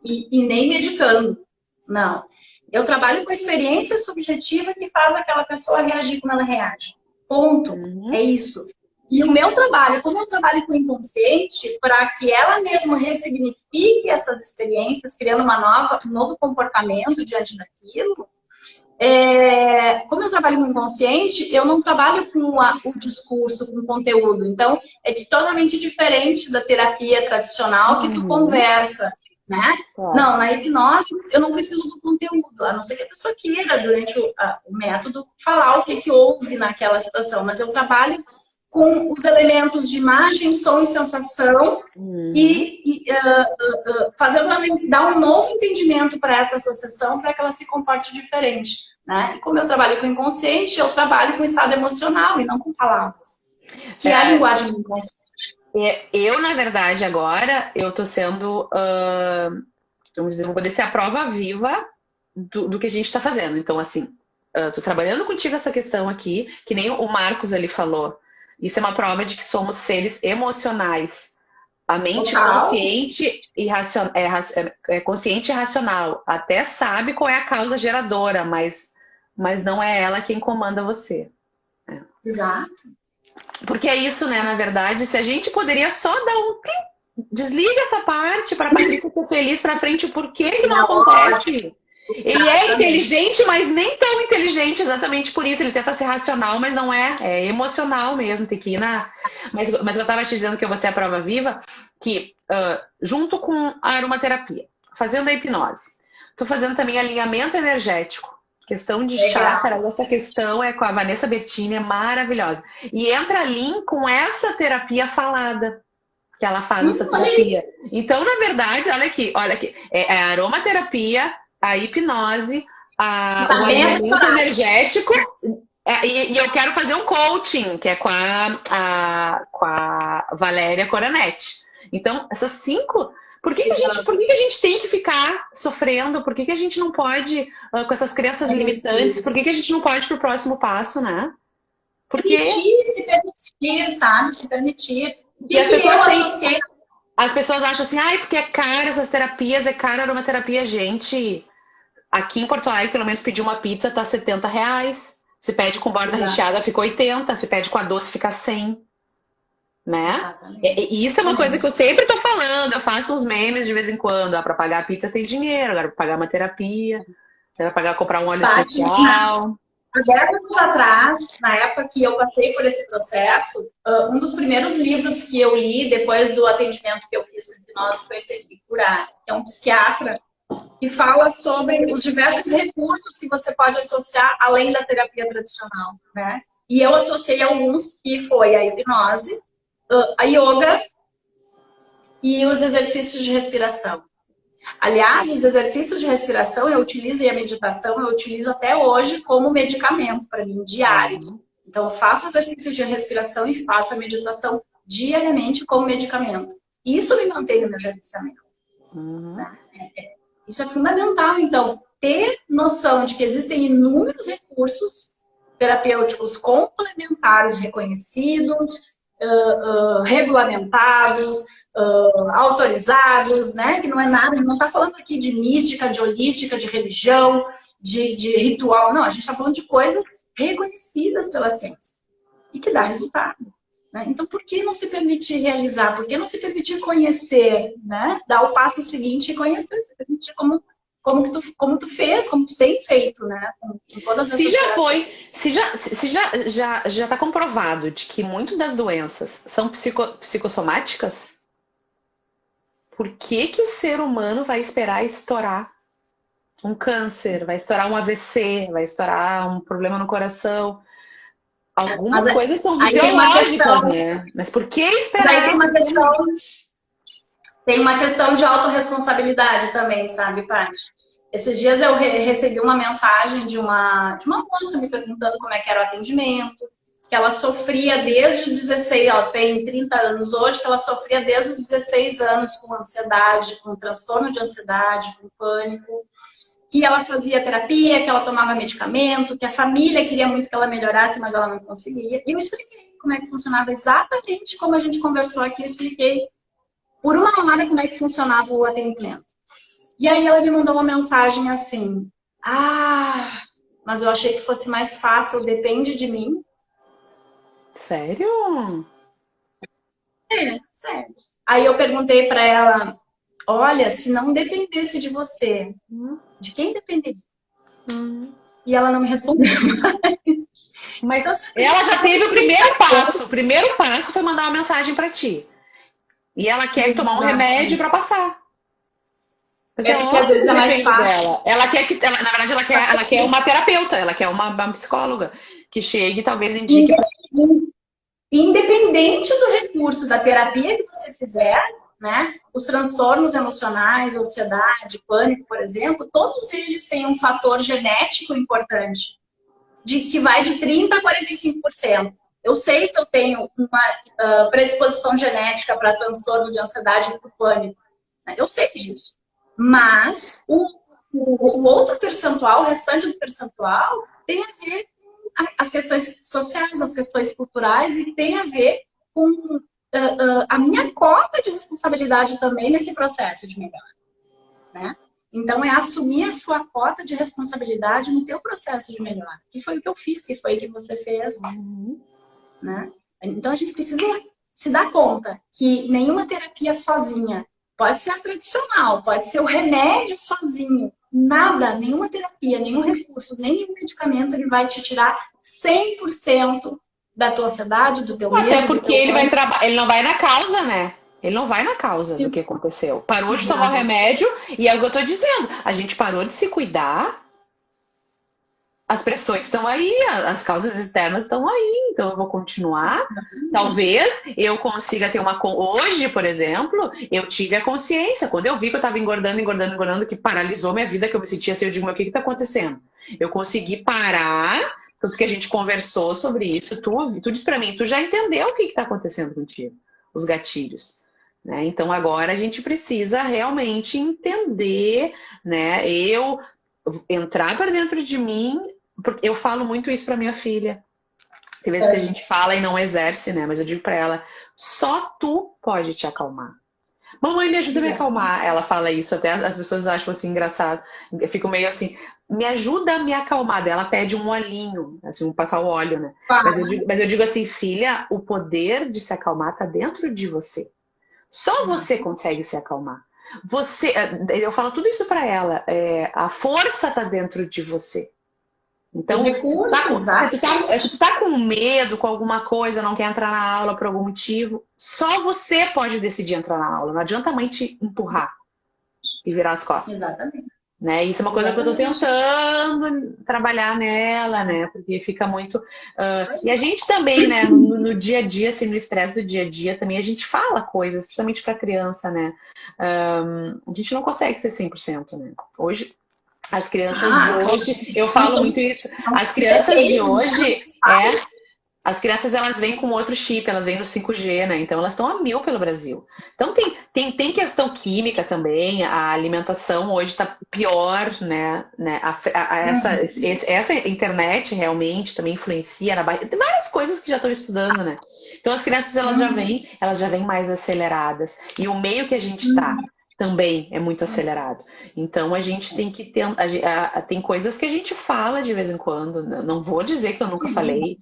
e nem medicando, não. Eu trabalho com a experiência subjetiva que faz aquela pessoa reagir como ela reage. Ponto. É isso. E o meu trabalho, como eu trabalho com o inconsciente, para que ela mesma ressignifique essas experiências, criando um novo comportamento diante daquilo, como eu trabalho com o inconsciente, eu não trabalho com o discurso, com o conteúdo. Então, é totalmente diferente da terapia tradicional, que tu conversa. né? Claro. Não, na hipnose eu não preciso do conteúdo, a não ser que a pessoa queira, durante o método, falar o que que houve naquela situação. Mas eu trabalho com os elementos de imagem, som e sensação e fazendo ela dar um novo entendimento para essa associação para que ela se comporte diferente, né? E como eu trabalho com o inconsciente, eu trabalho com o estado emocional e não com palavras, que é a linguagem do inconsciente. Eu, na verdade, agora, eu tô sendo, vamos dizer, vou poder ser a prova viva do que a gente está fazendo. Então, assim, tô trabalhando contigo essa questão aqui, que nem o Marcos ali falou. Isso é uma prova de que somos seres emocionais. A mente consciente e consciente e racional. Até sabe qual é a causa geradora, mas não é ela quem comanda você. Exato. Porque é isso, né? Na verdade, se a gente poderia só dar desliga essa parte para a Patrícia ser feliz para frente, por que não acontece? Ele é inteligente, mas nem tão inteligente, exatamente por isso. Ele tenta ser racional, mas não é. É emocional mesmo, tem que ir na... Mas eu estava te dizendo que eu vou ser a prova viva, que junto com a aromaterapia, fazendo a hipnose, estou fazendo também alinhamento energético. Questão de chakra, essa questão é com a Vanessa Bertini, é maravilhosa. E entra ali com essa terapia falada, que ela faz essa terapia. Então, na verdade, olha aqui, é a aromaterapia, a hipnose, o alinhamento energético, e eu quero fazer um coaching, que é com a Valéria Coranetti. Então, essas 5... Por que a gente tem que ficar sofrendo? Por que a gente não pode, com essas crenças limitantes, por que a gente não pode ir pro próximo passo, né? Porque... se permitir, sabe? Se permitir. E as pessoas acham assim, porque é caro essas terapias, é caro a aromaterapia. Gente, aqui em Porto Alegre, pelo menos, pedir uma pizza tá R$70. Se pede com borda recheada, fica 80. Se pede com a doce, fica 100. Né? E isso é uma coisa que eu sempre tô falando. Eu faço uns memes de vez em quando. Para pagar a pizza tem dinheiro, agora para pagar uma terapia, você vai comprar um óleo essencial. Há 10 anos atrás, na época que eu passei por esse processo, um dos primeiros livros que eu li depois do atendimento que eu fiz com hipnose foi esse Curar, que é um psiquiatra que fala sobre os diversos recursos que você pode associar além da terapia tradicional, né? E eu associei alguns, que foi a hipnose, a yoga e os exercícios de respiração. Aliás, os exercícios de respiração eu utilizo, e a meditação eu utilizo até hoje como medicamento para mim, diário. Então, eu faço exercício de respiração e faço a meditação diariamente como medicamento. E isso me mantém no meu gerenciamento. Isso é fundamental. Então, ter noção de que existem inúmeros recursos terapêuticos complementares reconhecidos, regulamentados, autorizados, né? Que não é nada, não está falando aqui de mística, de holística, de religião, de ritual, não, a gente está falando de coisas reconhecidas pela ciência e que dá resultado, né? Então, por que não se permitir realizar? Por que não se permitir conhecer, né? Dar o passo seguinte e conhecer, se permitir como tu fez, como tu tem feito, né? Com todas essas já está comprovado de que muitas das doenças são psicossomáticas. Por que o ser humano vai esperar estourar um câncer, vai estourar um AVC, vai estourar um problema no coração? Algumas coisas são fisiológicas, né? Mas por que esperar? Mas aí tem uma questão de autorresponsabilidade também, sabe, Paty? Esses dias eu recebi uma mensagem de uma moça me perguntando como é que era o atendimento, que ela sofria desde os 16, ela tem 30 anos hoje, que ela sofria desde os 16 anos com ansiedade, com transtorno de ansiedade, com pânico, que ela fazia terapia, que ela tomava medicamento, que a família queria muito que ela melhorasse, mas ela não conseguia. E eu expliquei como é que funcionava exatamente como a gente conversou aqui, eu expliquei por uma hora como é que funcionava o atendimento. E aí ela me mandou uma mensagem assim, mas eu achei que fosse mais fácil, depende de mim. Sério? Sério. Aí eu perguntei pra ela, olha, se não dependesse de você, de quem dependeria? E ela não me respondeu. Mas então, ela já teve o primeiro passo. O primeiro passo foi mandar uma mensagem pra ti. E ela quer tomar um remédio pra passar. Mas É é porque às óbvio vezes que é mais depende fácil. dela. Ela quer que, na verdade, ela quer uma terapeuta, ela quer uma psicóloga que chegue e talvez indique para. Independente do recurso da terapia que você fizer, né? Os transtornos emocionais, ansiedade, pânico, por exemplo, todos eles têm um fator genético importante, que vai de 30% a 45%. Eu sei que eu tenho uma predisposição genética para transtorno de ansiedade e pânico. Né? Eu sei disso. Mas o outro percentual, o restante do percentual, tem a ver com as questões sociais, as questões culturais e tem a ver com a minha cota de responsabilidade também nesse processo de melhora. Né? Então, é assumir a sua cota de responsabilidade no teu processo de melhora. Que foi o que eu fiz, que foi o que você fez. Né? Então, a gente precisa se dar conta que nenhuma terapia sozinha, pode ser a tradicional, pode ser o remédio sozinho, nada, nenhuma terapia, nenhum recurso, nenhum medicamento, ele vai te tirar 100% da tua ansiedade, do teu Até medo, do porque teu ele vai pânico. ele não vai na causa, né? Ele não vai na causa do Se... que aconteceu. Parou de tomar o Exato. remédio e é o que eu tô dizendo. A gente parou de se cuidar, as pressões estão aí, as causas externas estão aí, então eu vou continuar. Talvez eu consiga ter uma. Hoje, por exemplo, eu tive a consciência. Quando eu vi que eu estava engordando, engordando, engordando, que paralisou minha vida, que eu me sentia assim, eu digo, mas o que está acontecendo? Eu consegui parar, tanto que a gente conversou sobre isso. Tu disse para mim, tu já entendeu o que está acontecendo contigo, os gatilhos. Né? Então agora a gente precisa realmente entender, né? Eu entrar para dentro de mim, porque eu falo muito isso para minha filha. Tem vezes que a gente fala e não exerce, né? Mas eu digo para ela, só tu pode te acalmar. Mamãe, me ajuda a me Exato. acalmar. Ela fala isso, até as pessoas acham assim engraçado. Eu fico meio assim, me ajuda a me acalmar. Ela pede um olhinho, assim, passar o óleo, né? Mas eu digo assim, filha, o poder de se acalmar tá dentro de você. Só você consegue se acalmar. Eu falo tudo isso para ela. A força tá dentro de você. O Então, recurso, se tu tá com medo, com alguma coisa, não quer entrar na aula por algum motivo, só você pode decidir entrar na aula. Não adianta a mãe te empurrar e virar as costas. exatamente. Né? Isso é uma coisa que eu tô Exatamente. tentando trabalhar nela, né? Porque fica muito. E a gente também, né, no dia a dia, assim, no estresse do dia a dia, também a gente fala coisas, principalmente para criança, né? A gente não consegue ser 100%, né? Hoje, as crianças de hoje, eu Não falo muito somos, isso, não as somos crianças de perfeitos, hoje, né? as crianças elas vêm com outro chip, elas vêm no 5G, né? Então elas estão a mil pelo Brasil. Então tem questão química também, a alimentação hoje está pior, né? Essa internet realmente também influencia na barriga. Tem várias coisas que já estão estudando, né? Então as crianças elas já vêm mais aceleradas. E o meio que a gente está também é muito acelerado. Então a gente tem que ter. Tem coisas que a gente fala de vez em quando. Não vou dizer que eu nunca falei,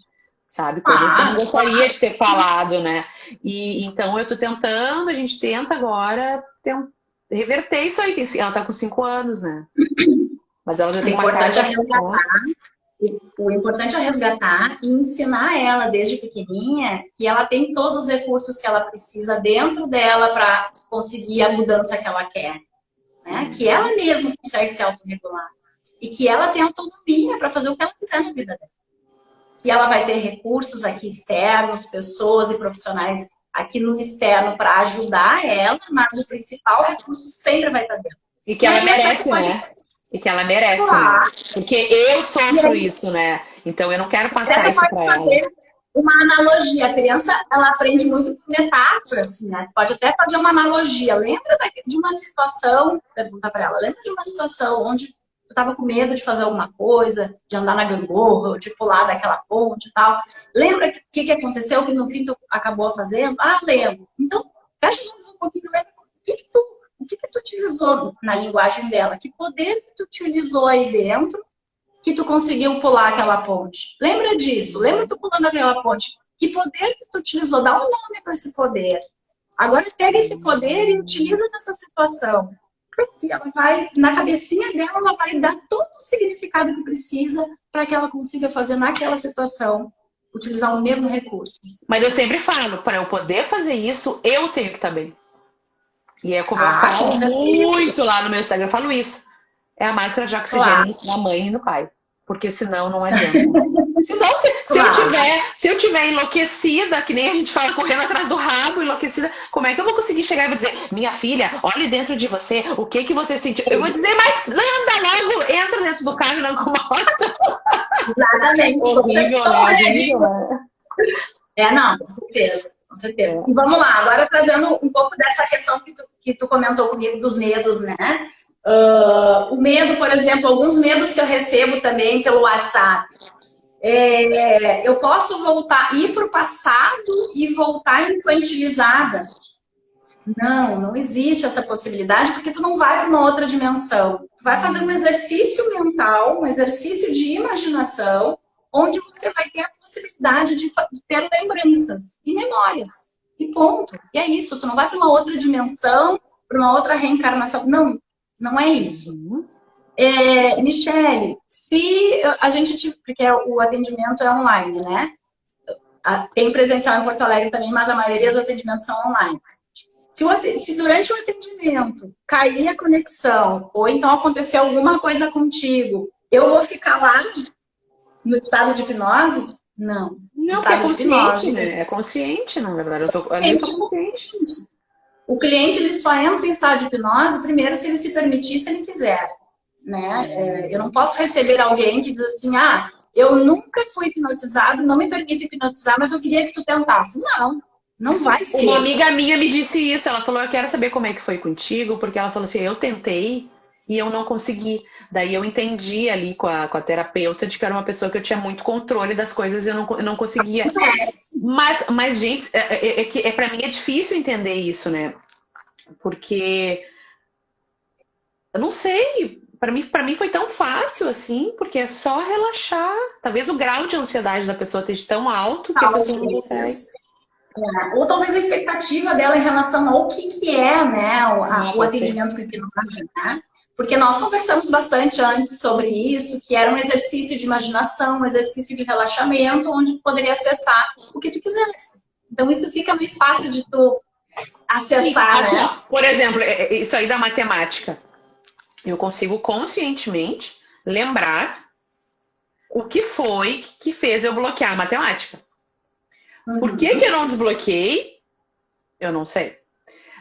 sabe? Coisas que eu não Claro, gostaria de ter falado, né? E então eu tô tentando, a gente tenta agora reverter isso aí. Ela tá com 5 anos, né? Mas ela já o tem uma importante é carga. resgatar. O importante é resgatar e ensinar ela desde pequenininha que ela tem todos os recursos que ela precisa dentro dela para conseguir a mudança que ela quer. Né? Que ela mesma consegue se autorregular. E que ela tem autonomia para fazer o que ela quiser na vida dela. Que ela vai ter recursos aqui externos, pessoas e profissionais aqui no externo para ajudar ela, mas o principal recurso sempre vai estar dentro. E que E ela aí a Tati merece, pode... né? E que ela merece, né? Claro. Porque eu E sofro aí, isso, né? Então eu não quero passar você isso pode para ela. fazer uma analogia. A criança, ela aprende muito por metáfora, assim, né? Pode até fazer uma analogia. Lembra de uma situação, pergunta para ela, lembra de uma situação onde tu estava com medo de fazer alguma coisa, de andar na gangorra, de pular daquela ponte e tal. Lembra o que aconteceu, que no fim tu acabou fazendo? Ah, lembro. Então, fecha os olhos um pouquinho e lembra o que tu utilizou na linguagem dela, que poder que tu utilizou aí dentro que tu conseguiu pular aquela ponte. Lembra disso? Lembra tu pulando aquela ponte? Que poder que tu utilizou? Dá um nome para esse poder. Agora pega esse poder e utiliza nessa situação. Porque ela vai, na cabecinha dela, ela vai dar todo o significado que precisa para que ela consiga fazer naquela situação, utilizar o mesmo recurso. Mas eu sempre falo, para eu poder fazer isso, eu tenho que estar bem. E é como eu Ah, com falo certeza. muito lá no meu Instagram, eu falo isso. É a máscara de Claro, oxigênio na mãe e no pai. Porque senão não adianta. Senão, claro. se eu tiver enlouquecida, que nem a gente fala, correndo atrás do rabo, enlouquecida, como é que eu vou conseguir chegar e vou dizer, minha filha, olhe dentro de você, o que que você sentiu? Eu vou dizer, mas anda logo, entra dentro do carro e não incomoda. Exatamente. Você Horrível, tão né? Horrível, reagindo. né? Não, com certeza, com certeza. É. E vamos lá, agora trazendo um pouco dessa questão que tu comentou comigo dos medos, né? O medo, por exemplo, alguns medos que eu recebo também pelo WhatsApp. Eu posso voltar, ir para o passado e voltar infantilizada. Não, não existe essa possibilidade, porque tu não vai para uma outra dimensão. Tu vai fazer um exercício mental, um exercício de imaginação, onde você vai ter a possibilidade de ter lembranças e memórias. E ponto. E é isso. Tu não vai para uma outra dimensão, para uma outra reencarnação. Não, não é isso. Uhum. Michele, se a gente, porque o atendimento é online, né? Tem presencial em Porto Alegre também, mas a maioria dos atendimentos são online. Se durante o atendimento cair a conexão, ou então acontecer alguma coisa contigo, eu vou ficar lá no estado de hipnose? Não. No Não, que é estado de consciente, hipnose, né? É consciente, na verdade. Ali eu tô cliente consciente. consciente. O cliente ele só entra em estado de hipnose primeiro se ele se permitir, se ele quiser. Né? Eu não posso receber alguém que diz assim, eu nunca fui hipnotizado, não me permite hipnotizar, mas eu queria que tu tentasse. Não, não vai Uma ser. amiga minha me disse isso. Ela falou: eu quero saber como é que foi contigo, porque ela falou assim: eu tentei e eu não consegui. Daí eu entendi ali com a terapeuta de que era uma pessoa que eu tinha muito controle das coisas e eu não conseguia. Mas gente, para mim é difícil entender isso, né? Porque eu não sei. Para mim foi tão fácil assim, porque é só relaxar. Talvez o grau de ansiedade da pessoa esteja tão alto que a pessoa não consegue. Ou talvez a expectativa dela em relação ao que é, né, Ah, o pode ser. atendimento com hipnose, né? Porque nós conversamos bastante antes sobre isso, que era um exercício de imaginação, um exercício de relaxamento, onde tu poderia acessar o que tu quisesse. Então isso fica mais fácil de tu Sim, acessar, assim, ó, né? por exemplo, isso aí da matemática. Eu consigo conscientemente lembrar o que foi que fez eu bloquear a matemática. Por que que eu não desbloqueei? Eu não sei.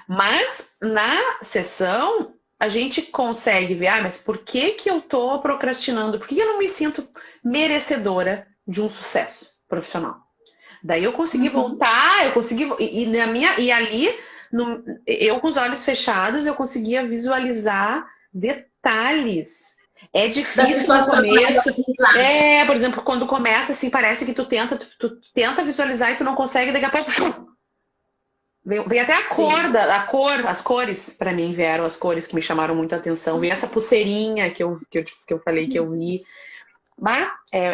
Mas na sessão a gente consegue ver, mas por que que eu tô procrastinando? Por que que eu não me sinto merecedora de um sucesso profissional? Daí eu consegui voltar, eu consegui e ali eu com os olhos fechados eu conseguia visualizar detalhes. É Da difícil no situação mais começo. aprendizado. Por exemplo, quando começa assim, parece que tu tenta visualizar e tu não consegue, daqui a pouco vem até Sim. as cores para mim vieram as cores que me chamaram muita atenção. Veio essa pulseirinha que eu falei que eu vi. Mas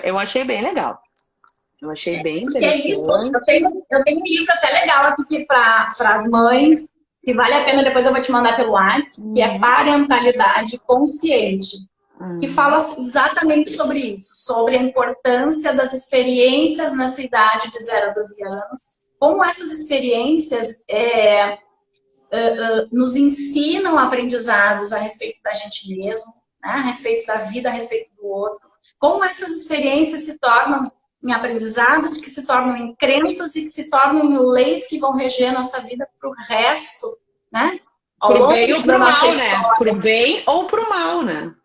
eu achei bem legal. Eu achei bem Porque é isso, interessante. eu tenho um livro até legal aqui para as mães, que vale a pena, depois eu vou te mandar pelo WhatsApp, que é Uhum. Parentalidade Consciente, que fala Uhum. exatamente sobre isso, sobre a importância das experiências nessa idade de 0 a 12 anos, como essas experiências nos ensinam aprendizados a respeito da gente mesmo, né, a respeito da vida, a respeito do outro, como essas experiências se tornam em aprendizados, que se tornam em crenças e que se tornam em leis que vão reger a nossa vida para o resto, né? Ao Pro bem longo ou da pro nossa mal, né? história. Pro bem ou pro mal, né?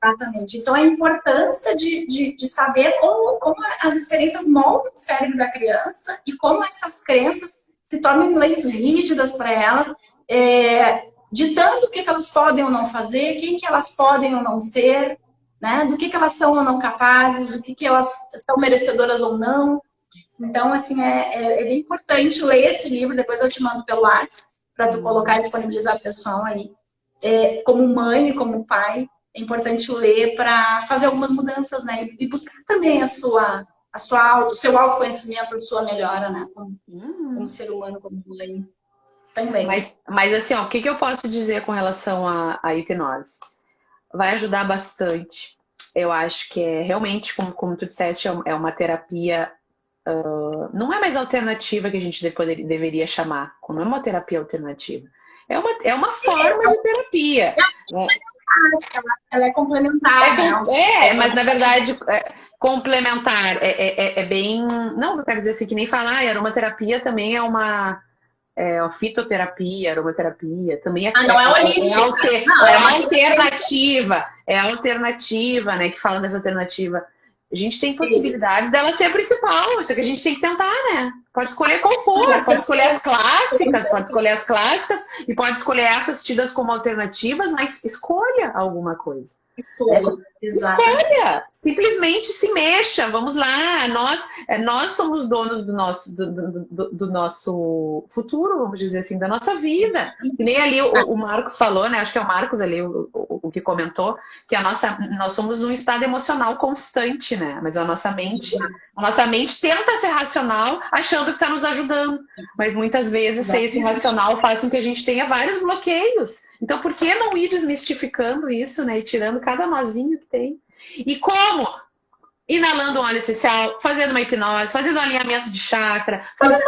Exatamente. Então, a importância de saber como as experiências moldam o cérebro da criança e como essas crenças se tornam leis rígidas para elas, ditando o que elas podem ou não fazer, quem que elas podem ou não ser, né? Do que elas são ou não capazes, do que elas são merecedoras ou não. Então, assim, é bem importante ler esse livro, depois eu te mando pelo WhatsApp, para tu colocar e disponibilizar para o pessoal aí. Como mãe e como pai, é importante ler para fazer algumas mudanças, né? E buscar também o seu autoconhecimento, a sua melhora, né? Como ser humano, como mãe também. Mas assim, ó, o que que eu posso dizer com relação à hipnose? Vai ajudar bastante. Eu acho que é realmente, como tu disseste, é uma terapia. Não é mais alternativa que a gente deveria chamar, não é uma terapia alternativa. É uma forma de terapia. Ela é complementar, né? Mas na verdade, complementar é bem. Não, eu quero dizer assim, que nem falar, aromaterapia também é uma. A fitoterapia, aromaterapia, também Não é holística. Não, é uma alternativa. É a alternativa, né? Que fala dessa alternativa. A gente tem possibilidade dela ser a principal, isso que a gente tem que tentar, né? Pode escolher qual for, pode escolher as clássicas e pode escolher essas tidas como alternativas, mas escolha alguma coisa. Escolha! Simplesmente se mexa, vamos lá. Nós somos donos do nosso futuro, vamos dizer assim, da nossa vida. Que nem ali o Marcos falou, né? Acho que é o Marcos ali o que comentou, que nós somos um estado emocional constante, né? Mas a nossa mente tenta ser racional achando que está nos ajudando. Mas muitas vezes ser esse racional faz com que a gente tenha vários bloqueios. Então, por que não ir desmistificando isso, né? E tirando cada nozinho que tem? E como? Inalando um óleo essencial, fazendo uma hipnose, fazendo um alinhamento de chakra, fazendo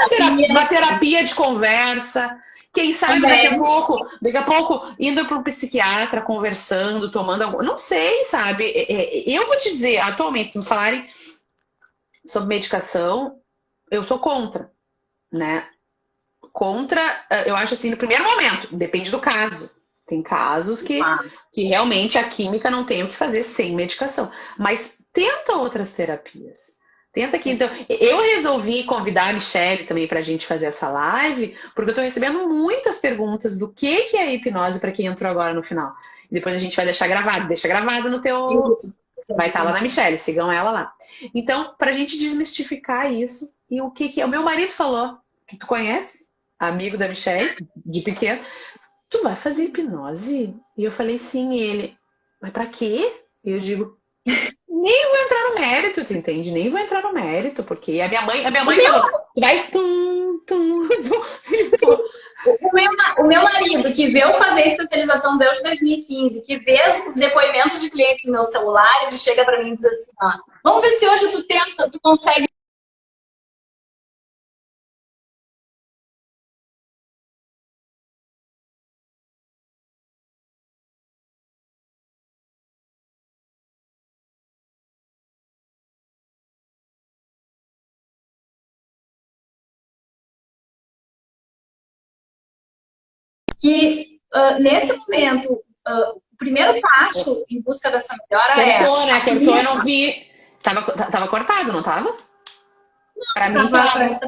uma terapia de conversa. Quem sabe daqui a pouco indo para um psiquiatra, conversando, tomando algum. Não sei, sabe? Eu vou te dizer, atualmente, se me falarem sobre medicação, eu sou contra, né? Eu acho assim, no primeiro momento, depende do caso. Tem casos que realmente a química não tem o que fazer sem medicação. Mas tenta outras terapias. Tenta aqui. Então, eu resolvi convidar a Michelle também para a gente fazer essa live, porque eu estou recebendo muitas perguntas do que é a hipnose para quem entrou agora no final. E depois a gente vai deixar gravado. Deixa gravado no teu... Vai estar lá na Michelle, sigam ela lá. Então, para a gente desmistificar isso, e o que o meu marido falou, que tu conhece, amigo da Michelle, de pequeno, tu vai fazer hipnose? E eu falei, sim, e ele, mas pra quê? E eu digo, nem vou entrar no mérito, tu entende? Nem vou entrar no mérito, porque a minha mãe falou, vai O meu marido, que veio fazer a especialização dele de 2015, que vê os depoimentos de clientes no meu celular, ele chega pra mim e diz assim, vamos ver se hoje tu consegue. Que nesse momento, o primeiro passo em busca dessa melhora Cortou, eu não vi. Tava cortado, não tava? Pra mim tava.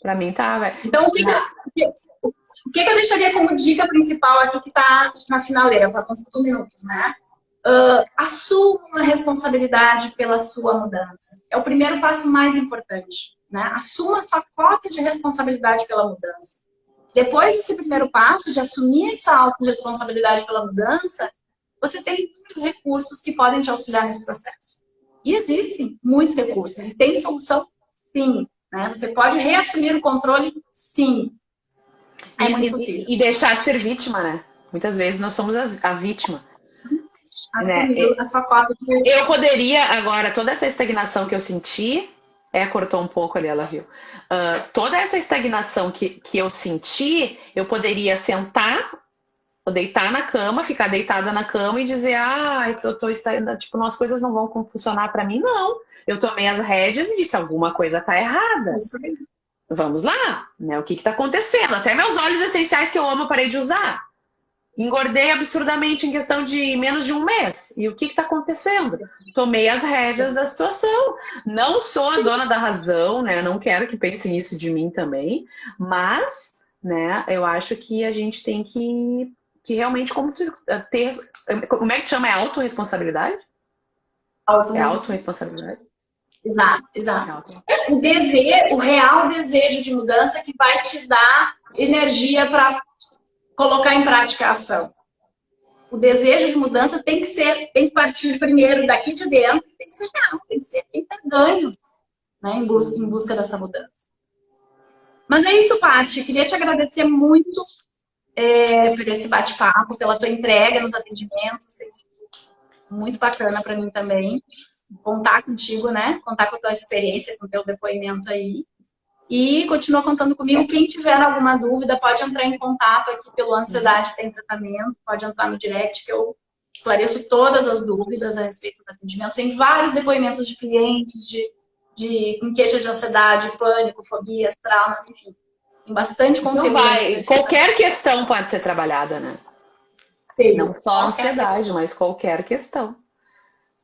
Pra mim tava. Então, o que eu deixaria como dica principal aqui que tá na finaleira, faltam 5 minutos, né? Assuma a responsabilidade pela sua mudança. É o primeiro passo mais importante, né? Assuma a sua cota de responsabilidade pela mudança. Depois desse primeiro passo, de assumir essa autorresponsabilidade pela mudança, você tem muitos recursos que podem te auxiliar nesse processo. E existem muitos recursos. E tem solução, sim. Né? Você pode reassumir o controle, sim. É muito possível. E deixar de ser vítima, né? Muitas vezes nós somos a vítima. Assumir a sua cota de... Eu poderia, agora, toda essa estagnação que eu senti... cortou um pouco ali, ela viu. Toda essa estagnação que eu senti, eu poderia sentar, ou deitar na cama, ficar deitada na cama e dizer, tipo, as coisas não vão funcionar para mim, não. Eu tomei as rédeas e disse, alguma coisa tá errada. Vamos lá, né? O que tá acontecendo? Até meus óleos essenciais que eu amo eu parei de usar. Engordei absurdamente em questão de menos de um mês. E o que está acontecendo? Tomei as rédeas da situação. Não sou a dona da razão, né? Não quero que pensem isso de mim também. Mas, né, eu acho que a gente tem que realmente ter... Como é que chama? É autorresponsabilidade? É autorresponsabilidade. Exato. O real desejo de mudança que vai te dar energia para colocar em prática a ação. O desejo de mudança tem que partir primeiro daqui de dentro, tem que ser real, tem que ter ganhos, né, em busca dessa mudança. Mas é isso, Paty. Queria te agradecer muito por esse bate-papo, pela tua entrega nos atendimentos. Tem sido muito bacana para mim também. Contar contigo, né? Contar com a tua experiência, com o teu depoimento aí. E continua contando comigo. Quem tiver alguma dúvida, pode entrar em contato aqui pelo Ansiedade Tem Tratamento, pode entrar no direct, que eu esclareço todas as dúvidas a respeito do atendimento. Tem vários depoimentos de clientes, com queixas de ansiedade, pânico, fobias, traumas, enfim. Tem bastante conteúdo. Então qualquer questão pode ser trabalhada, né? Não só a ansiedade, mas qualquer questão.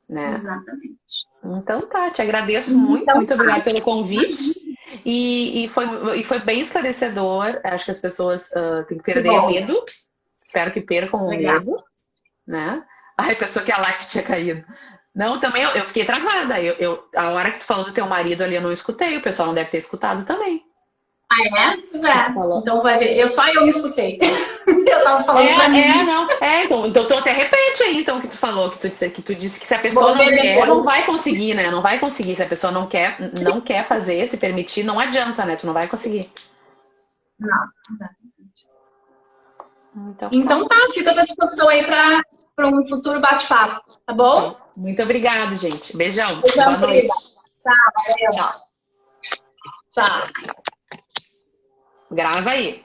Né? Exatamente. Então tá, te agradeço muito obrigada pelo convite. E foi bem esclarecedor. Acho que as pessoas têm que perder o medo. Espero que percam o medo. Né? Ai, pensou que a live tinha caído. Não, também eu fiquei travada. A hora que tu falou do teu marido ali, eu não escutei. O pessoal não deve ter escutado também. Ah, é? Pois é. Então vai ver. Só eu me escutei. Eu tava falando pra mim. Então tu até repete aí, então, o que tu falou, que tu disse que se a pessoa não quer, não vai conseguir, né? Não vai conseguir. Se a pessoa não quer fazer, se permitir, não adianta, né? Tu não vai conseguir. Não, exatamente. Então tá, fica à tua disposição aí para um futuro bate-papo, tá bom? Muito obrigada, gente. Beijão. Boa noite. Tchau. Tchau. Tchau. Grava aí.